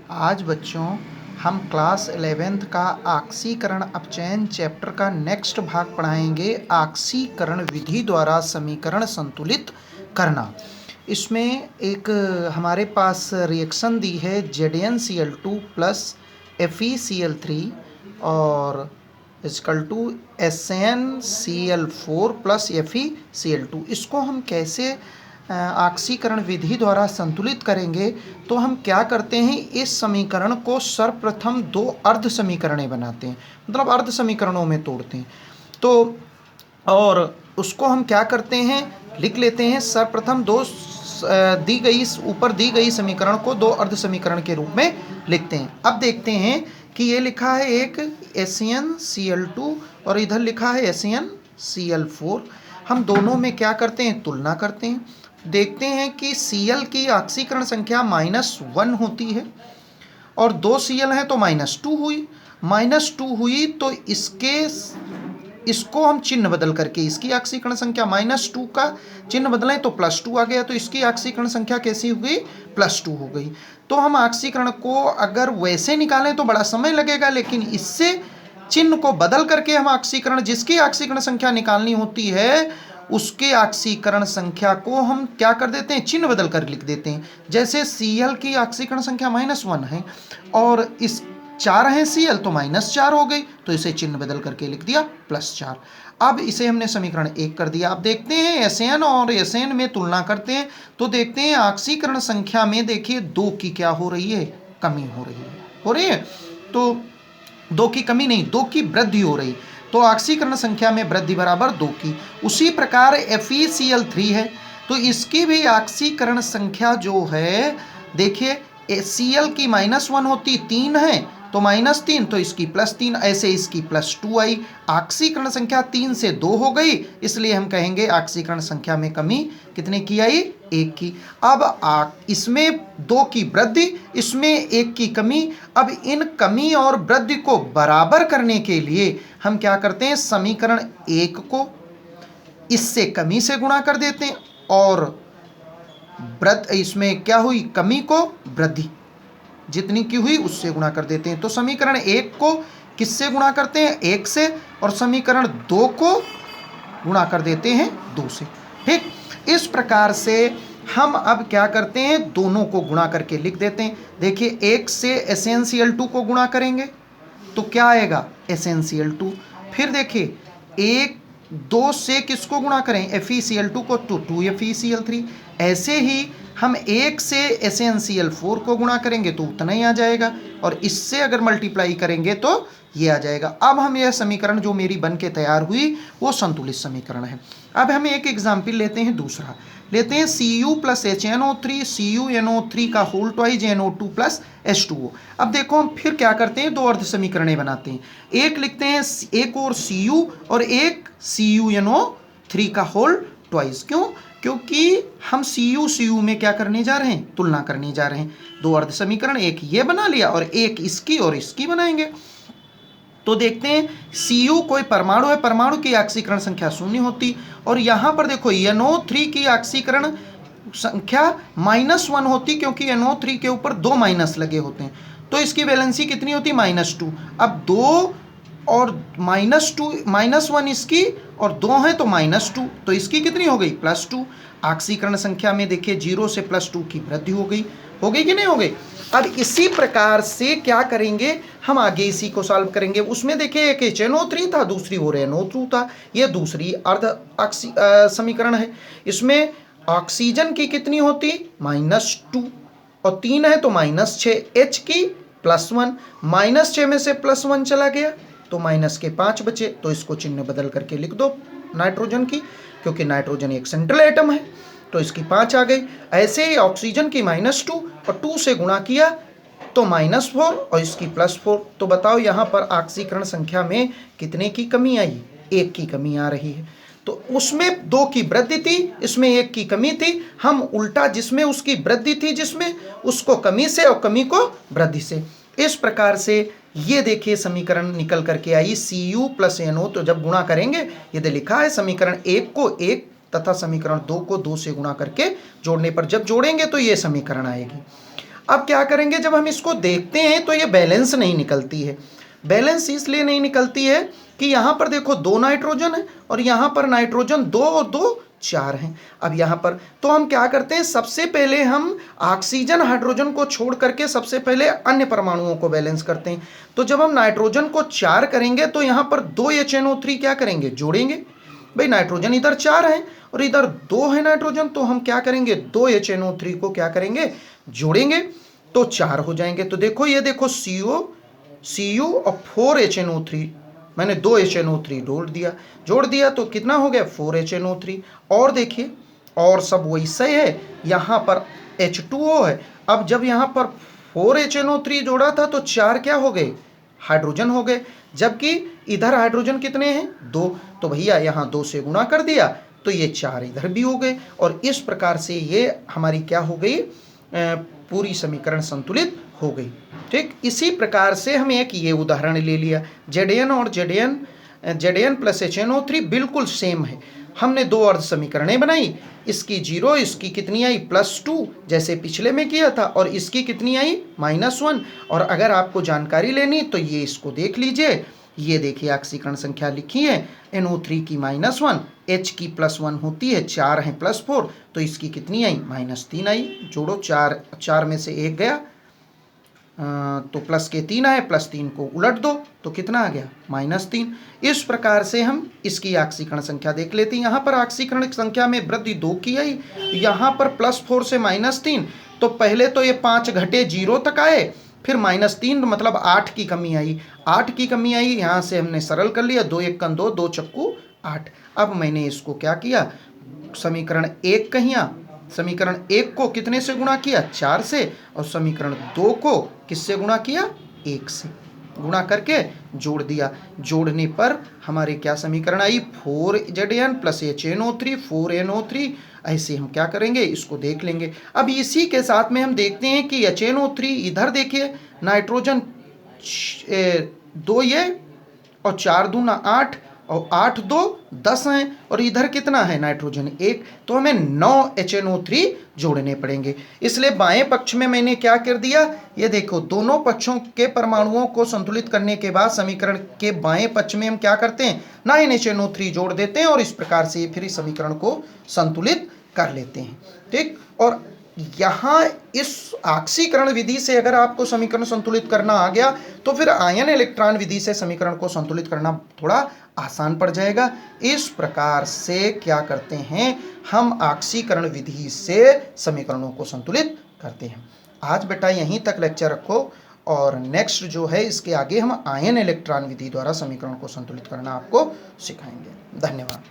आज बच्चों हम क्लास 11th का आक्सीकरण अपचयन चैप्टर का नेक्स्ट भाग पढ़ाएंगे। आक्सीकरण विधि द्वारा समीकरण संतुलित करना। इसमें एक हमारे पास रिएक्शन दी है ZnCl2 प्लस FeCl3 और is equal to SnCl4 plus FeCl2। इसको हम कैसे आक्सीकरण विधि द्वारा संतुलित करेंगे, तो हम क्या करते हैं, इस समीकरण को सर्वप्रथम दो अर्ध समीकरणें बनाते हैं, मतलब अर्ध समीकरणों में तोड़ते हैं। तो और उसको हम क्या करते हैं, लिख लेते हैं सर्वप्रथम दो दी गई ऊपर दी गई समीकरण को दो अर्ध समीकरण के रूप में लिखते हैं। अब देखते हैं कि ये लिखा है एक SnCl2 और इधर लिखा है SnCl4। हम दोनों में क्या करते हैं, तुलना करते हैं। देखते हैं कि Cl की ऑक्सीकरण संख्या -1 होती है और 2 Cl हैं तो -2 हुई। -2 हुई तो इसको हम चिन्ह बदल करके इसकी ऑक्सीकरण संख्या -2 का चिन्ह बदलें तो +2 आ गया, तो इसकी ऑक्सीकरण संख्या कैसी हो गई, +2 हो गई। तो हम ऑक्सीकरण को अगर वैसे निकालें तो बड़ा समय लगेगा, लेकिन इससे चिन्ह को बदल करके हम ऑक्सीकरण, जिसकी ऑक्सीकरण संख्या निकालनी होती है उसके ऑक्सीकरण संख्या को हम क्या कर देते हैं, चिन्ह बदल कर लिख देते हैं। जैसे Cl की ऑक्सीकरण संख्या -1 है और इस 4 है Cl तो -4 हो गई, तो इसे चिन्ह बदल करके लिख दिया +4। अब इसे हमने समीकरण 1 कर दिया। अब देखते हैं Sn और Sn में तुलना करते हैं, तो देखते हैं ऑक्सीकरण संख्या में देखिए 2 की क्या हो रही है, कमी हो रही है। तो 2 की कमी नहीं, 2 की वृद्धि हो रही, तो ऑक्सीकरण संख्या में वृद्धि बराबर 2 की। उसी प्रकार FeCl3 है, तो इसकी भी ऑक्सीकरण संख्या जो है, देखिए Cl की -1 होती 3 है तो -3, तो इसकी +3, ऐसे इसकी +2 आई। ऑक्सीकरण संख्या 3 से 2 हो गई, इसलिए हम कहेंगे ऑक्सीकरण संख्या में कमी कितने की आई, 1 की। अब इसमें 2 की वृद्धि, इसमें 1 की कमी। अब इन कमी और वृद्धि को बराबर करने के लिए हम क्या करते हैं, समीकरण 1 को इससे कमी से गुणा कर देते हैं और इसमें क्या हुई, कमी को वृद्धि जितनी की हुई उससे गुणा कर देते हैं। तो समीकरण 1 को किससे गुणा करते हैं, 1 से, और समीकरण 2 को गुणा कर देते हैं 2 से। ठीक, इस प्रकार से हम अब क्या करते हैं, दोनों को गुणा करके लिख देते हैं। देखिए 1 से SnCl2 को गुणा करेंगे तो क्या आएगा, SnCl2। फिर देखिए 2 से किसको गुणा करें, FeCl2 को, तो 2FeCl3। ऐसे ही हम 1 से SnCl4 को गुणा करेंगे तो उतना ही आ जाएगा, और इससे अगर मल्टीप्लाई करेंगे तो ये आ जाएगा। अब हम यह समीकरण जो मेरी बन के तैयार हुई वो संतुलित समीकरण है। अब हम एक एग्जाम्पल लेते हैं, दूसरा लेते हैं Cu + HNO3 CuNO3 का होल ट्वाइज NO2 + H2O। अब देखो हम फिर क्या करते हैं, दो अर्ध समीकरणें बनाते हैं। एक लिखते हैं एक और Cu और एक CuNO3 का होल ट्वाइज। क्यों, क्योंकि हम Cu में क्या करने जा रहे हैं, तुलना करने जा रहे हैं। दो अर्ध समीकरण, एक ये बना लिया और एक इसकी और इसकी बनाएंगे। तो देखते हैं Cu कोई परमाणु है, परमाणु की ऑक्सीकरण संख्या 0 होती, और यहाँ पर देखो NO3 की ऑक्सीकरण संख्या -1 होती, क्योंकि NO3 के ऊपर 2 माइनस लगे होते हैं, तो इसकी वैलेंसी कितनी होती, -2। अब 2 और -1 इसकी और 2 है तो -2, तो इसकी कितनी हो गई, +2। ऑक्सीकरण संख्या में देखिए 0 से +2 की वृद्धि हो गई कि नहीं हो गई। अब इसी प्रकार से क्या करेंगे, हम आगे इसी को सॉल्व करेंगे। उसमें देखिए एक HNO3 था, दूसरी ओर NO2 था, ये दूसरी अर्ध समीकरण है। इसमें ऑक्सीजन की कितनी होती, -2 और 3 है तो -6, H की +1, -6 में से +1 चला गया तो -5 बचे, तो इसको चिन्ह बदल करके लिख दो नाइट्रोजन की, क्योंकि नाइट्रोजन एक सेंट्रल एटम है, तो इसकी 5 आ गई। ऐसे ही ऑक्सीजन की -2 और 2 से गुणा किया तो -4 और इसकी +4। तो बताओ यहाँ पर ऑक्सीकरण संख्या में कितने की कमी आई, 1 की कमी आ रही है। तो उसमें 2 की वृद्धि थी, इसमें 1 की कमी थी। हम उल्टा, जिसमें उसकी वृद्धि थी, जिसमें उसको कमी से और कमी को वृद्धि से। इस प्रकार से ये देखिए समीकरण निकल करके आई Cu + NO। तो जब गुणा करेंगे, ये लिखा है समीकरण 1 को 1 तथा समीकरण 2 को 2 से गुणा करके जोड़ने पर जब जोड़ेंगे तो ये समीकरण आएगी। अब क्या करेंगे, जब हम इसको देखते हैं तो ये बैलेंस नहीं निकलती है। बैलेंस इसलिए नहीं निकलती है कि यहाँ पर देखो 2 नाइट्रोजन है और यहाँ पर नाइट्रोजन 2 और 2 4 हैं। अब यहाँ पर तो हम क्या करते हैं, सबसे पहले हम ऑक्सीजन हाइड्रोजन को छोड़ करके सबसे पहले अन्य परमाणुओं को बैलेंस करते हैं। तो जब हम नाइट्रोजन को 4 करेंगे तो यहाँ पर 2 HNO3 क्या करेंगे, जोड़ेंगे। भाई नाइट्रोजन इधर 4 है और इधर 2 है नाइट्रोजन, तो हम क्या करेंगे, 2 HNO3 को क्या करेंगे, जोड़ेंगे, तो 4 हो जाएंगे। तो देखो ये देखो Cu और 4 HNO3, मैंने 2 HNO3 जोड़ दिया तो कितना हो गया, 4 HNO3। और देखिए और सब वैसे है, यहाँ पर H2O है। अब जब यहाँ पर 4 HNO3 जोड़ा था तो 4 क्या हो गए, हाइड्रोजन हो गए, जबकि इधर हाइड्रोजन कितने हैं, 2। तो भैया यहाँ 2 से गुणा कर दिया तो ये 4 इधर भी हो गए। और इस प्रकार से ये हमारी क्या हो गई, पूरी समीकरण संतुलित हो गई। ठीक, इसी प्रकार से हम एक ये उदाहरण ले लिया, Zn और Zn प्लस HNO3 बिल्कुल सेम है। हमने 2 अर्ध समीकरणें बनाई, इसकी 0, इसकी कितनी आई, +2 जैसे पिछले में किया था, और इसकी कितनी आई, -1। और अगर आपको जानकारी लेनी तो ये इसको देख लीजिए, ये देखिए ऑक्सीकरण संख्या लिखी है, NO3 की -1, H की +1 होती है, 4 है +4, तो इसकी कितनी आई, -3 आई। जोड़ो, 4 में से 1 गया तो प्लस के 3 आए, +3 को उलट दो तो कितना आ गया, -3। इस प्रकार से हम इसकी ऑक्सीकरण संख्या देख लेते हैं। यहाँ पर ऑक्सीकरण संख्या में वृद्धि 2 की आई, यहाँ पर +4 से -3, तो पहले तो ये 5 घटे 0 तक आए, फिर -3 मतलब 8 की कमी आई। 8 की कमी आई, यहाँ से हमने सरल कर लिया, 2 1 2, 2 चक्कू 8। अब मैंने इसको क्या किया, समीकरण 1 कहिया, समीकरण 1 को कितने से गुणा किया, 4 से, और समीकरण 2 को किससे गुणा किया, 1 से गुणा करके जोड़ दिया। जोड़ने पर हमारे क्या समीकरण आई, 4Zn प्लस HNO3 4NO3। ऐसे हम क्या करेंगे, इसको देख लेंगे। अब इसी के साथ में हम देखते हैं कि HNO3 इधर देखिए, नाइट्रोजन 2 ये और 4 दूना 8 और 8 2 10 हैं, और इधर कितना है, नाइट्रोजन 1, तो हमें 9 HNO3 जोड़ने पड़ेंगे। इसलिए बाएं पक्ष में मैंने क्या कर दिया, ये देखो दोनों पक्षों के परमाणुओं को संतुलित करने के बाद समीकरण के बाएं पक्ष में हम क्या करते हैं, 9 HNO3 जोड़ देते हैं, और इस प्रकार से फिर इस समीकरण को संतुलित कर लेते हैं। ठीक, और यहाँ इस ऑक्सीकरण विधि से अगर आपको समीकरण संतुलित करना आ गया तो फिर आयन इलेक्ट्रॉन विधि से समीकरण को संतुलित करना थोड़ा आसान पड़ जाएगा। इस प्रकार से क्या करते हैं, हम ऑक्सीकरण विधि से समीकरणों को संतुलित करते हैं। आज बेटा यहीं तक लेक्चर रखो, और नेक्स्ट जो है इसके आगे हम आयन इलेक्ट्रॉन विधि द्वारा समीकरण को संतुलित करना आपको सिखाएंगे। धन्यवाद।